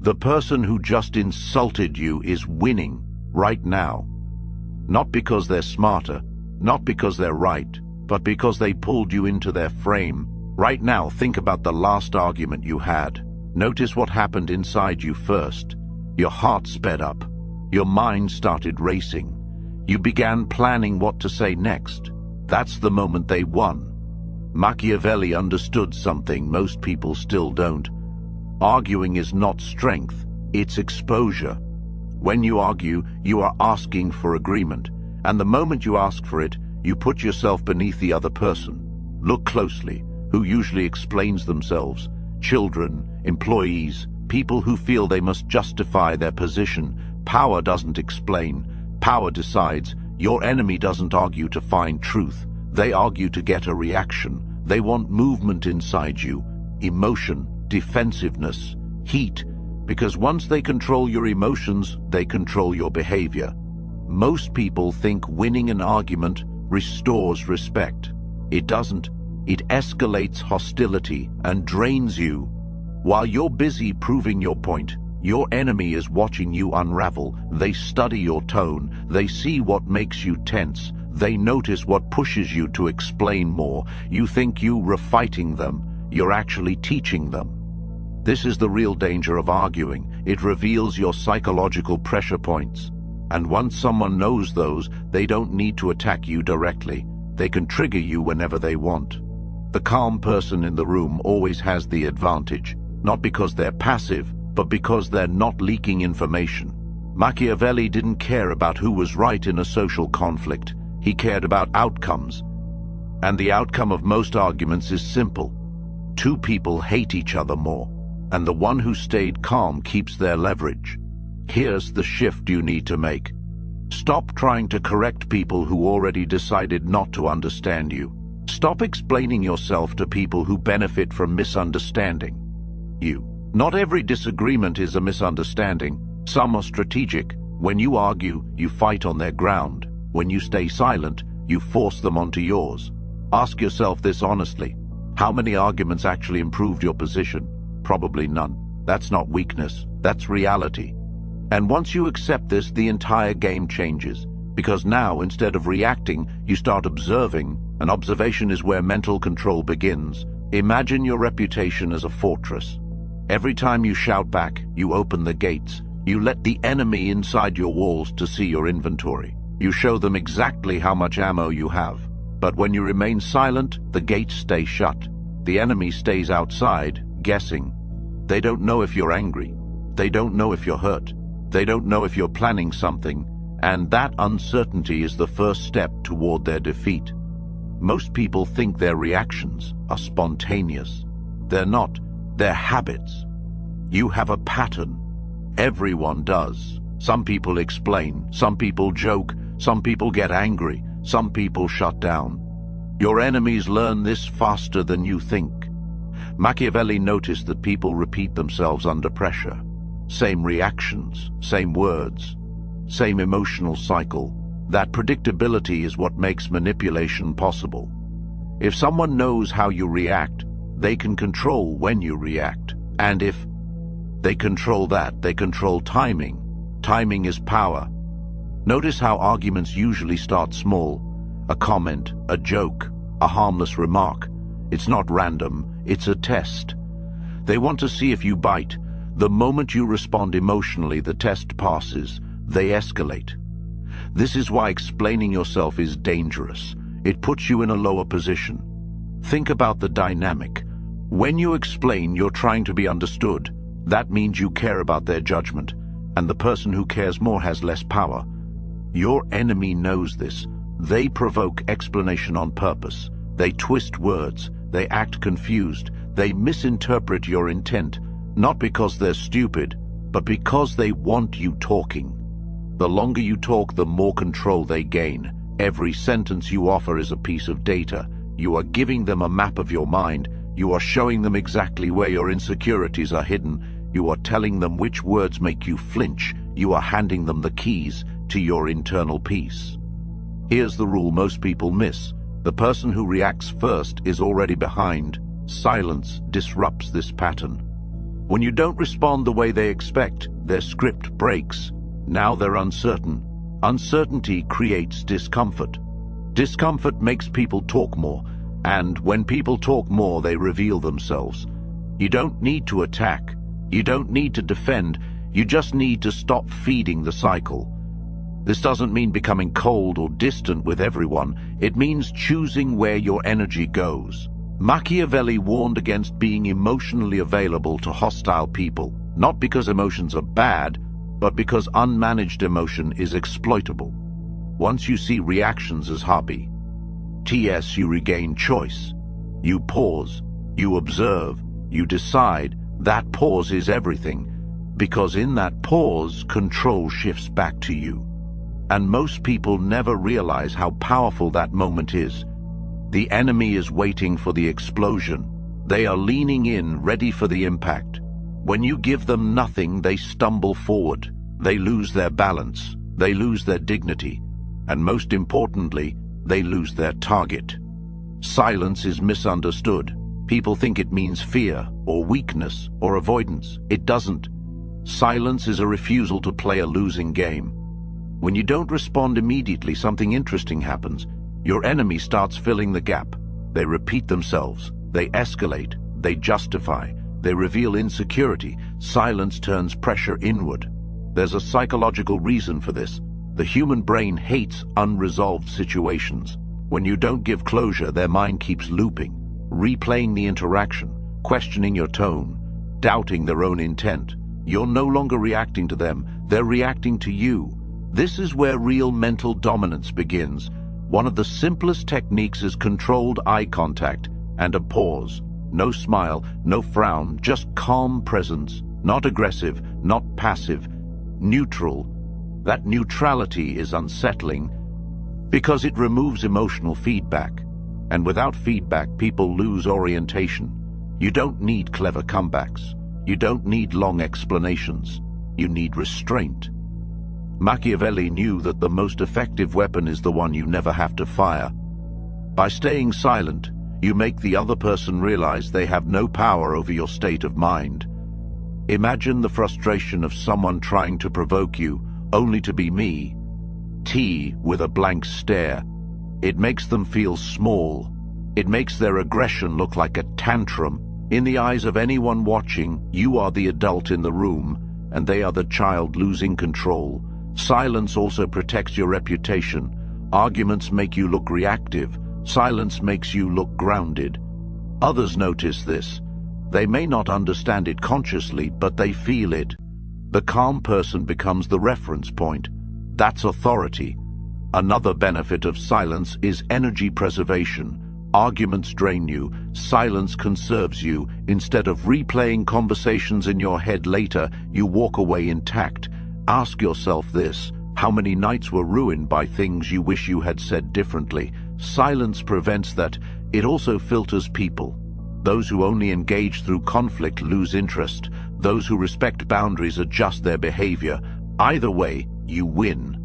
The person who just insulted you is winning right now. Not because they're smarter, not because they're right, but because they pulled you into their frame. Right now, think about the last argument you had. Notice what happened inside you first. Your heart sped up. Your mind started racing. You began planning what to say next. That's the moment they won. Machiavelli understood something most people still don't. Arguing is not strength, it's exposure. When you argue, you are asking for agreement, and the moment you ask for it, you put yourself beneath the other person. Look closely. Who usually explains themselves? Children, employees, people who feel they must justify their position. Power doesn't explain. Power decides. Your enemy doesn't argue to find truth. They argue to get a reaction. They want movement inside you, emotion, defensiveness, heat, because once they control your emotions, they control your behavior. Most people think winning an argument restores respect. It doesn't. It escalates hostility and drains you. While you're busy proving your point, your enemy is watching you unravel. They study your tone. They see what makes you tense. They notice what pushes you to explain more. You think you're fighting them. You're actually teaching them. This is the real danger of arguing. It reveals your psychological pressure points. And once someone knows those, they don't need to attack you directly. They can trigger you whenever they want. The calm person in the room always has the advantage, not because they're passive, but because they're not leaking information. Machiavelli didn't care about who was right in a social conflict. He cared about outcomes. And the outcome of most arguments is simple. Two people hate each other more, and the one who stayed calm keeps their leverage. Here's the shift you need to make. Stop trying to correct people who already decided not to understand you. Stop explaining yourself to people who benefit from misunderstanding you. Not every disagreement is a misunderstanding. Some are strategic. When you argue, you fight on their ground. When you stay silent, you force them onto yours. Ask yourself this honestly. How many arguments actually improved your position? Probably none. That's not weakness. That's reality. And once you accept this, the entire game changes. Because now, instead of reacting, you start observing, and observation is where mental control begins. Imagine your reputation as a fortress. Every time you shout back, you open the gates. You let the enemy inside your walls to see your inventory. You show them exactly how much ammo you have. But when you remain silent, the gates stay shut. The enemy stays outside, guessing. They don't know if you're angry. They don't know if you're hurt. They don't know if you're planning something. And that uncertainty is the first step toward their defeat. Most people think their reactions are spontaneous. They're not. They're habits. You have a pattern. Everyone does. Some people explain. Some people joke. Some people get angry. Some people shut down. Your enemies learn this faster than you think. Machiavelli noticed that people repeat themselves under pressure. Same reactions, same words, same emotional cycle. That predictability is what makes manipulation possible. If someone knows how you react, they can control when you react. And if they control that, they control timing. Timing is power. Notice how arguments usually start small. A comment, a joke, a harmless remark. It's not random, it's a test. They want to see if you bite. The moment you respond emotionally, the test passes. They escalate. This is why explaining yourself is dangerous. It puts you in a lower position. Think about the dynamic. When you explain, you're trying to be understood. That means you care about their judgment, and the person who cares more has less power. Your enemy knows this. They provoke explanation on purpose. They twist words. They act confused. They misinterpret your intent, not because they're stupid, but because they want you talking. The longer you talk, the more control they gain. Every sentence you offer is a piece of data. You are giving them a map of your mind. You are showing them exactly where your insecurities are hidden. You are telling them which words make you flinch. You are handing them the keys to your internal peace. Here's the rule most people miss. The person who reacts first is already behind. Silence disrupts this pattern. When you don't respond the way they expect, their script breaks. Now they're uncertain. Uncertainty creates discomfort. Discomfort makes people talk more, and when people talk more, they reveal themselves. You don't need to attack. You don't need to defend. You just need to stop feeding the cycle. This doesn't mean becoming cold or distant with everyone. It means choosing where your energy goes. Machiavelli warned against being emotionally available to hostile people, not because emotions are bad, but because unmanaged emotion is exploitable. Once you see reactions as hobby, you regain choice. You pause, you observe, you decide. That pause is everything, because in that pause, control shifts back to you. And most people never realize how powerful that moment is. The enemy is waiting for the explosion. They are leaning in, ready for the impact. When you give them nothing, they stumble forward. They lose their balance. They lose their dignity. And most importantly, they lose their target. Silence is misunderstood. People think it means fear, or weakness, or avoidance. It doesn't. Silence is a refusal to play a losing game. When you don't respond immediately, something interesting happens. Your enemy starts filling the gap. They repeat themselves. They escalate. They justify. They reveal insecurity. Silence turns pressure inward. There's a psychological reason for this. The human brain hates unresolved situations. When you don't give closure, their mind keeps looping, replaying the interaction, questioning your tone, doubting their own intent. You're no longer reacting to them, they're reacting to you. This is where real mental dominance begins. One of the simplest techniques is controlled eye contact and a pause. No smile, no frown, just calm presence. Not aggressive, not passive, neutral. That neutrality is unsettling because it removes emotional feedback. And without feedback, people lose orientation. You don't need clever comebacks. You don't need long explanations. You need restraint. Machiavelli knew that the most effective weapon is the one you never have to fire. By staying silent, you make the other person realize they have no power over your state of mind. Imagine the frustration of someone trying to provoke you, only to be me. With a blank stare. It makes them feel small. It makes their aggression look like a tantrum. In the eyes of anyone watching, you are the adult in the room, and they are the child losing control. Silence also protects your reputation. Arguments make you look reactive. Silence makes you look grounded. Others notice this. They may not understand it consciously, but they feel it. The calm person becomes the reference point. That's authority. Another benefit of silence is energy preservation. Arguments drain you. Silence conserves you. Instead of replaying conversations in your head later, you walk away intact. Ask yourself this: how many nights were ruined by things you wish you had said differently? Silence prevents that. It also filters people. Those who only engage through conflict lose interest. Those who respect boundaries adjust their behavior. Either way, you win.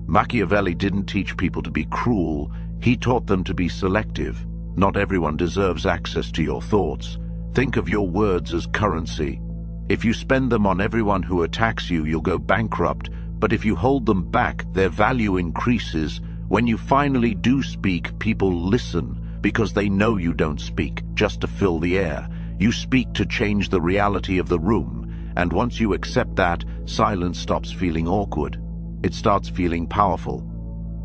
Machiavelli didn't teach people to be cruel. He taught them to be selective. Not everyone deserves access to your thoughts. Think of your words as currency. If you spend them on everyone who attacks you, you'll go bankrupt. But if you hold them back, their value increases. When you finally do speak, people listen because they know you don't speak just to fill the air. You speak to change the reality of the room. And once you accept that, silence stops feeling awkward. It starts feeling powerful.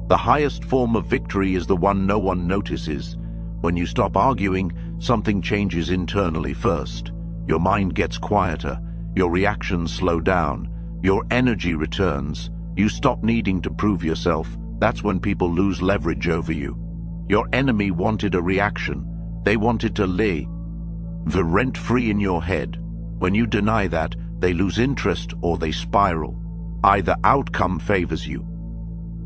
The highest form of victory is the one no one notices. When you stop arguing, something changes internally first. Your mind gets quieter. Your reactions slow down. Your energy returns. You stop needing to prove yourself. That's when people lose leverage over you. Your enemy wanted a reaction. They wanted to lay the rent-free in your head. When you deny that, they lose interest or they spiral. Either outcome favors you.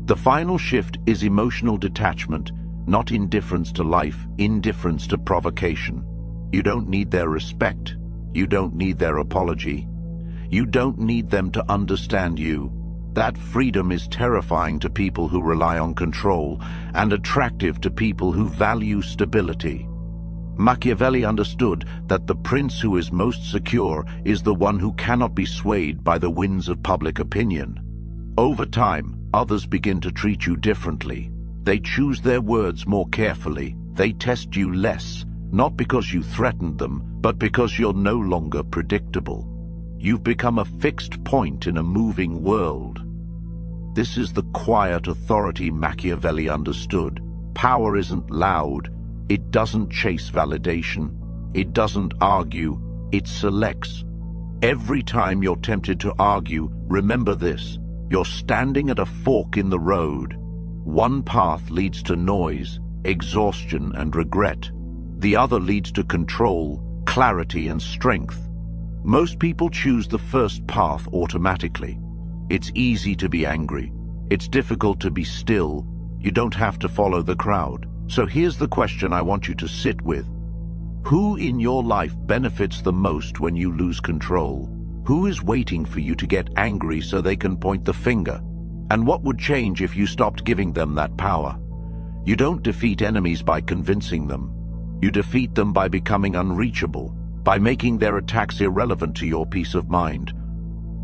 The final shift is emotional detachment, not indifference to life, indifference to provocation. You don't need their respect. You don't need their apology. You don't need them to understand you. That freedom is terrifying to people who rely on control and attractive to people who value stability. Machiavelli understood that the prince who is most secure is the one who cannot be swayed by the winds of public opinion. Over time, others begin to treat you differently. They choose their words more carefully. They test you less, not because you threatened them, but because you're no longer predictable. You've become a fixed point in a moving world. This is the quiet authority Machiavelli understood. Power isn't loud. It doesn't chase validation. It doesn't argue. It selects. Every time you're tempted to argue, remember this. You're standing at a fork in the road. One path leads to noise, exhaustion, and regret. The other leads to control, clarity, and strength. Most people choose the first path automatically. It's easy to be angry. It's difficult to be still. You don't have to follow the crowd. So here's the question I want you to sit with. Who in your life benefits the most when you lose control? Who is waiting for you to get angry so they can point the finger? And what would change if you stopped giving them that power? You don't defeat enemies by convincing them. You defeat them by becoming unreachable, by making their attacks irrelevant to your peace of mind.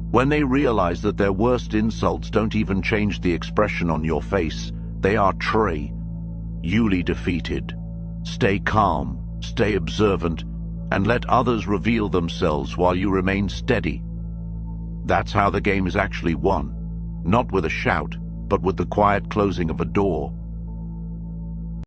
When they realize that their worst insults don't even change the expression on your face, they are duly defeated. Stay calm, stay observant, and let others reveal themselves while you remain steady. That's how the game is actually won. Not with a shout, but with the quiet closing of a door.